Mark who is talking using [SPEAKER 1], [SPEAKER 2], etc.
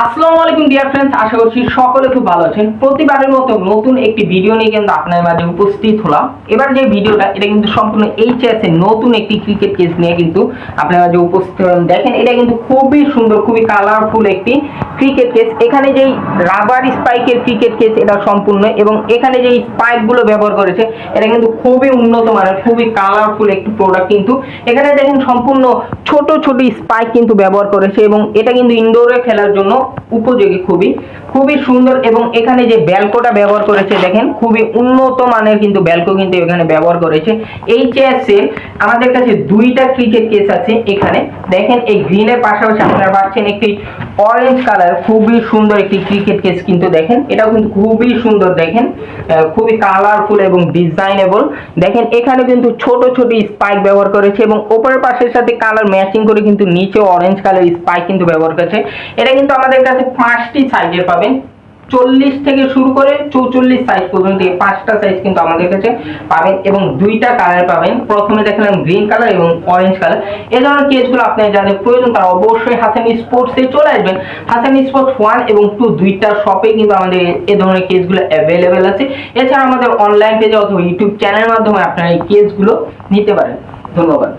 [SPEAKER 1] আসসালামু আলাইকুম dear friends, আশা করছি সকলে খুব ভালো আছেন। প্রতিবারের মতো নতুন একটি ভিডিও নিয়ে কিন্তু আপনার মাঝে উপস্থিত হলাম। এবার যে ভিডিওটা এটা কিন্তু সম্পূর্ণ এইচএস এর নতুন একটি ক্রিকেট কেস নিয়ে কিন্তু আপনার মাঝে উপস্থিত হলাম। দেখেন এটা কিন্তু খুবই সুন্দর, খুবই কালারফুল একটি ক্রিকেট কেস। এখানে যেই রাবার স্পাইকের ক্রিকেট কেস এটা সম্পূর্ণ, এবং এখানে যেই স্পাইকগুলো ব্যবহার করেছে এটা কিন্তু খুবই উন্নত মানের, খুবই কালারফুল একটি প্রোডাক্ট। কিন্তু এখানে দেখেন সম্পূর্ণ ছোট ছোট স্পাইক কিন্তু ব্যবহার করেছে, এবং এটা কিন্তু ইনডোরে খেলার জন্য উপযোগী, খুবই খুবই সুন্দর। এবং এখানে যে ব্যালকোটা ব্যবহার করেছে দেখেন খুবই উন্নত মানের কিন্তু ব্যালকো কিন্তু এখানে ব্যবহার করেছে। এই চেয়ারসের আমাদের কাছে দুইটা ক্রিকেট কেস আছে। এখানে দেখেন এই গ্রিনের পাশাপাশি আপনারা পাচ্ছেন একটি অরেঞ্জ কালার খুবই সুন্দর একটি ক্রিকেট কেস। কিন্তু দেখেন এটাও কিন্তু খুবই সুন্দর, দেখেন খুবই কালারফুল এবং ডিজাইনেবল। দেখেন এখানে কিন্তু ছোট ছোট স্পাইক ব্যবহার করেছে, এবং উপরের পাশের সাথে কালার ম্যাচিং করে কিন্তু নিচে অরেঞ্জ কালার স্পাইক কিন্তু ব্যবহার করেছে। এটা কিন্তু আমাদের কাছে 5টি সাইজের পাবেন, 40 থেকে শুরু করে 44 সাইজ পর্যন্ত এই 5টা সাইজ কিন্তু আমাদের কাছে পাবেন, এবং দুইটা কালার পাবেন। প্রথমে দেখালাম গ্রিন কালার এবং অরেঞ্জ কালার। এই ধরনের কেসগুলো আপনার যাদের প্রয়োজন তারা অবশ্যই হাসান স্পোর্টসে চলে আসবেন। হাসান স্পোর্টস 1 এবং 2 দুইটা শপে কিন্তু আমাদের এই ধরনের কেসগুলো অ্যাভেলেবেল আছে। এছাড়া আমাদের অনলাইন পেজে অথবা ইউটিউব চ্যানেলের মাধ্যমে আপনারা এই কেসগুলো নিতে পারেন। ধন্যবাদ।